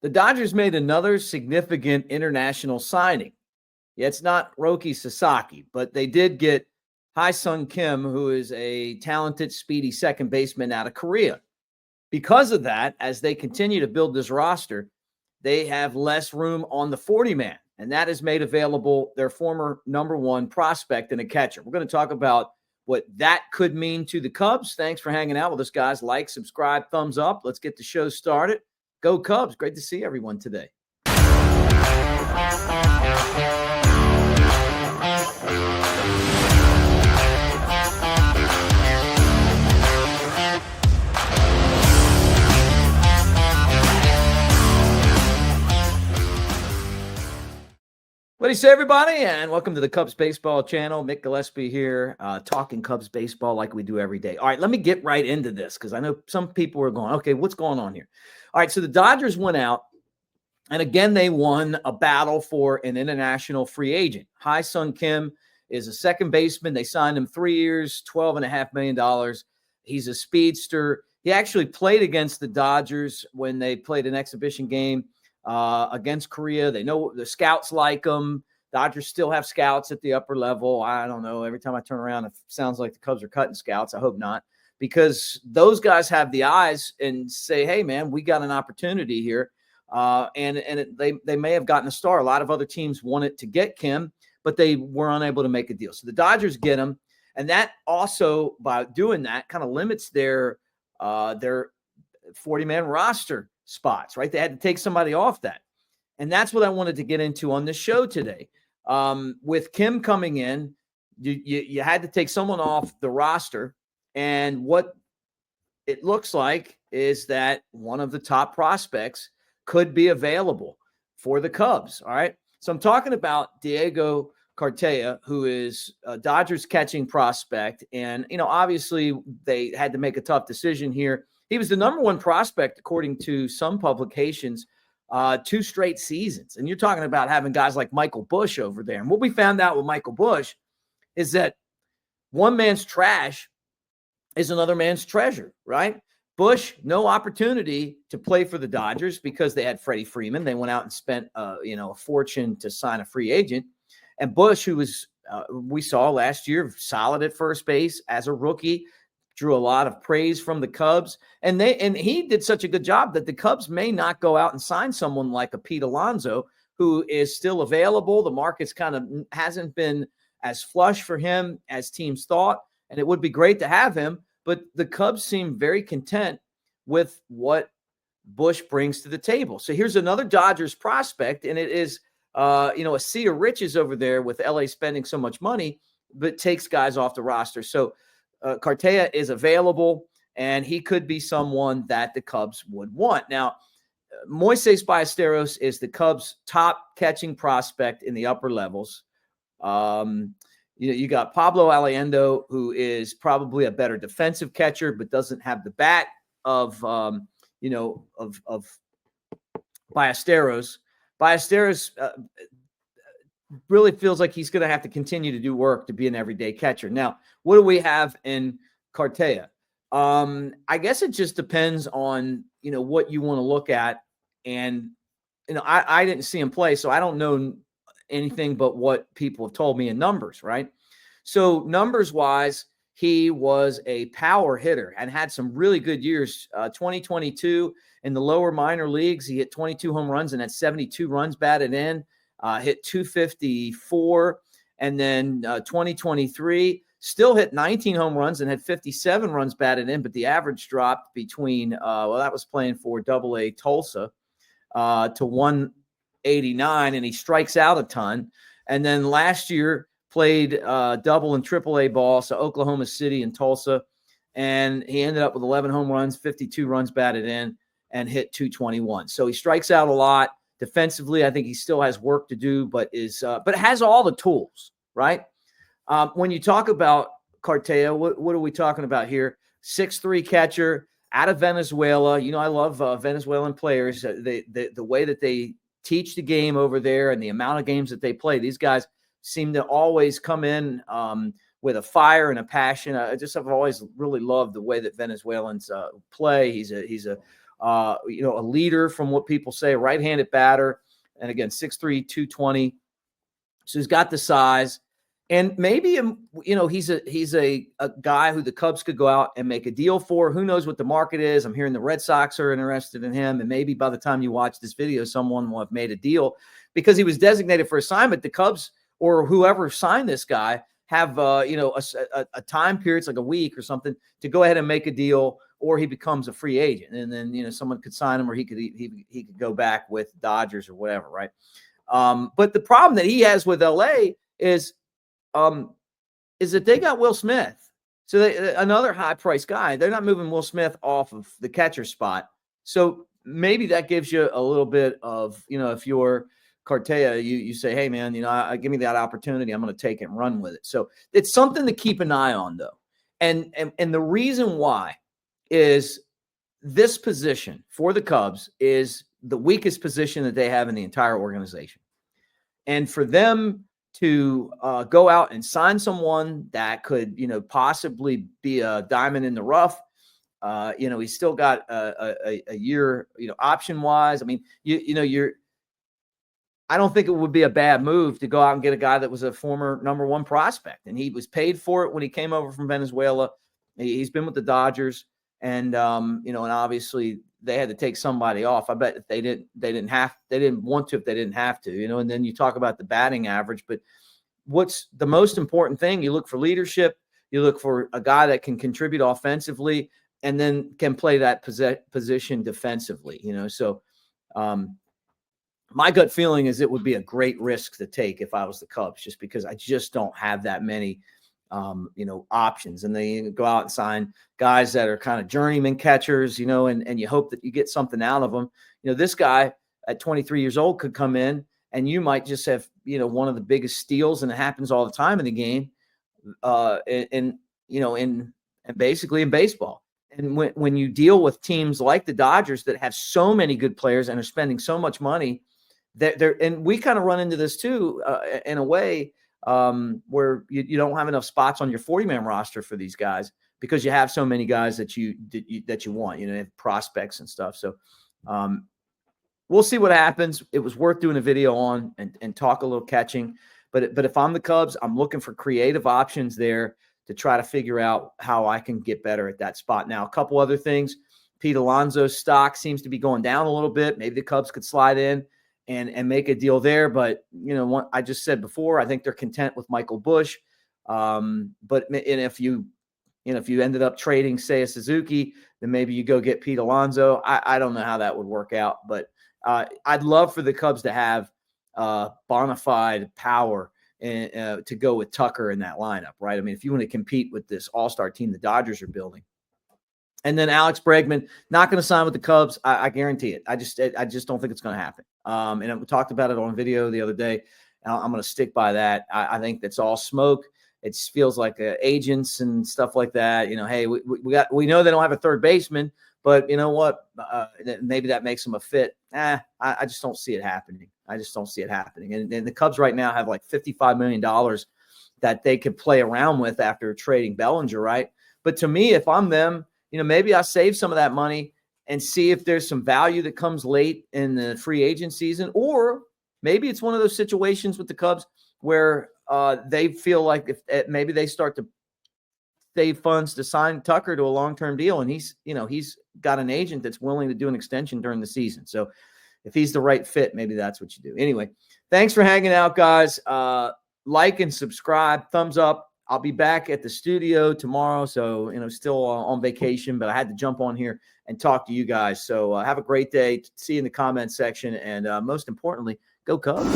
The Dodgers made another significant international signing. Yeah, it's not Roki Sasaki, but they did get Hae-Sung Kim, who is a talented, speedy second baseman out of Korea. Because of that, as they continue to build this roster, they have less room on the 40-man, and that has made available their former number one prospect and a catcher. We're going to talk about what that could mean to the Cubs. Thanks for hanging out with us, guys. Like, subscribe, thumbs up. Let's get the show started. Go Cubs. Great to see everyone today. What do you say, everybody? And welcome to the Cubs Baseball channel. Mick Gillespie here, talking Cubs baseball like we do every day. All right, let me get right into this because I know some people are going, okay, what's going on here? All right, so the Dodgers went out, and again, they won a battle for an international free agent. Hae-Sung Kim is a second baseman. They signed him 3 years, $12.5 million. He's a speedster. He actually played against the Dodgers when they played an exhibition game against Korea. They know the scouts like him. Dodgers still have scouts at the upper level. I don't know. Every time I turn around, it sounds like the Cubs are cutting scouts. I hope not, because those guys have the eyes and say, hey, man, we got an opportunity here. They may have gotten a star. A lot of other teams wanted to get Kim, but they were unable to make a deal. So the Dodgers get him. And that also, by doing that, kind of limits their 40-man roster spots, right? They had to take somebody off that. And that's what I wanted to get into on this show today. With Kim coming in, you had to take someone off the roster. And what it looks like is that one of the top prospects could be available for the Cubs. All right. So I'm talking about Diego Cartaya, who is a Dodgers catching prospect. And, obviously they had to make a tough decision here. He was the number one prospect, according to some publications, 2 straight seasons. And you're talking about having guys like Michael Busch over there. And what we found out with Michael Busch is that one man's trash is another man's treasure, right? Busch, no opportunity to play for the Dodgers because they had Freddie Freeman. They went out and spent, a fortune to sign a free agent. And Busch, who was, we saw last year, solid at first base as a rookie, drew a lot of praise from the Cubs. And he did such a good job that the Cubs may not go out and sign someone like a Pete Alonso, who is still available. The market's kind of hasn't been as flush for him as teams thought. And it would be great to have him. But the Cubs seem very content with what Busch brings to the table. So here's another Dodgers prospect, and it is, a sea of riches over there with LA spending so much money, but takes guys off the roster. So Cartaya is available, and he could be someone that the Cubs would want. Now, Moises Ballesteros is the Cubs' top catching prospect in the upper levels. You got Pablo Aliendo, who is probably a better defensive catcher, but doesn't have the bat of Ballesteros. Ballesteros really feels like he's going to have to continue to do work to be an everyday catcher. Now, what do we have in Cartaya? I guess it just depends on, what you want to look at. And, I didn't see him play, so I don't know anything but what people have told me in numbers, right? So numbers wise, he was a power hitter and had some really good years. 2022 in the lower minor leagues, he hit 22 home runs and had 72 runs batted in, hit 254. And then 2023 still hit 19 home runs and had 57 runs batted in, but the average dropped between, that was playing for AA Tulsa, to 189, and he strikes out a ton. And then last year played double and AAA ball, so Oklahoma City and Tulsa, and he ended up with 11 home runs, 52 runs batted in, and hit 221. So he strikes out a lot. Defensively, I think he still has work to do, but has all the tools, right? When you talk about Cartaya, what are we talking about here? 6'3" catcher out of Venezuela. I love Venezuelan players. The way that they teach the game over there and the amount of games that they play, these guys seem to always come in with a fire and a passion. I've always really loved the way that Venezuelans play. He's a a leader from what people say, right-handed batter. And again, 6'3", 220. So he's got the size. And maybe, he's a guy who the Cubs could go out and make a deal for. Who knows what the market is? I'm hearing the Red Sox are interested in him. And maybe by the time you watch this video, someone will have made a deal because he was designated for assignment. The Cubs or whoever signed this guy have, a time period, it's like a week or something, to go ahead and make a deal, or he becomes a free agent. And then, someone could sign him, or he could go back with Dodgers or whatever, right? But the problem that he has with LA is that they got Will Smith. So another high-priced guy. They're not moving Will Smith off of the catcher spot. So maybe that gives you a little bit of, if you're Cartaya, you say, hey, man, give me that opportunity. I'm going to take it and run with it. So it's something to keep an eye on, though. And the reason why is this position for the Cubs is the weakest position that they have in the entire organization. And for them to go out and sign someone that could, possibly be a diamond in the rough, he's still got a year, option wise. I mean, I don't think it would be a bad move to go out and get a guy that was a former number one prospect, and he was paid for it when he came over from Venezuela. He's been with the Dodgers, and and obviously they had to take somebody off. I bet if they didn't want to if they didn't have to, and then you talk about the batting average, but what's the most important thing? You look for leadership, you look for a guy that can contribute offensively and then can play that position defensively, so my gut feeling is it would be a great risk to take if I was the Cubs, just because I just don't have that many options. And they go out and sign guys that are kind of journeyman catchers, and you hope that you get something out of them. This guy at 23 years old could come in and you might just have, one of the biggest steals, and it happens all the time in the game, and basically in baseball. And when you deal with teams like the Dodgers that have so many good players and are spending so much money, and we kind of run into this too, in a way, where you don't have enough spots on your 40-man roster for these guys because you have so many guys that you want, prospects and stuff. So we'll see what happens. It was worth doing a video on and talk a little catching. But if I'm the Cubs, I'm looking for creative options there to try to figure out how I can get better at that spot. Now, a couple other things. Pete Alonso's stock seems to be going down a little bit. Maybe the Cubs could slide in and make a deal there. But, what I just said before, I think they're content with Michael Busch. But if you ended up trading, say, a Suzuki, then maybe you go get Pete Alonso. I don't know how that would work out. But I'd love for the Cubs to have bona fide power and to go with Tucker in that lineup, right? I mean, if you want to compete with this all-star team the Dodgers are building. And then Alex Bregman, not going to sign with the Cubs. I guarantee it. I just don't think it's going to happen. And we talked about it on video the other day. I'm going to stick by that. I think that's all smoke. It feels like agents and stuff like that. Hey, we know they don't have a third baseman, but you know what? Maybe that makes them a fit. I just don't see it happening. I just don't see it happening. And the Cubs right now have like $55 million that they could play around with after trading Bellinger, right? But to me, if I'm them, maybe I save some of that money and see if there's some value that comes late in the free agent season, or maybe it's one of those situations with the Cubs where they feel like if maybe they start to save funds to sign Tucker to a long-term deal, and he's got an agent that's willing to do an extension during the season. So if he's the right fit, maybe that's what you do. Anyway, thanks for hanging out, guys. Like and subscribe, thumbs up. I'll be back at the studio tomorrow. So, still on vacation, but I had to jump on here and talk to you guys. So have a great day. See you in the comment section. And most importantly, go Cubs.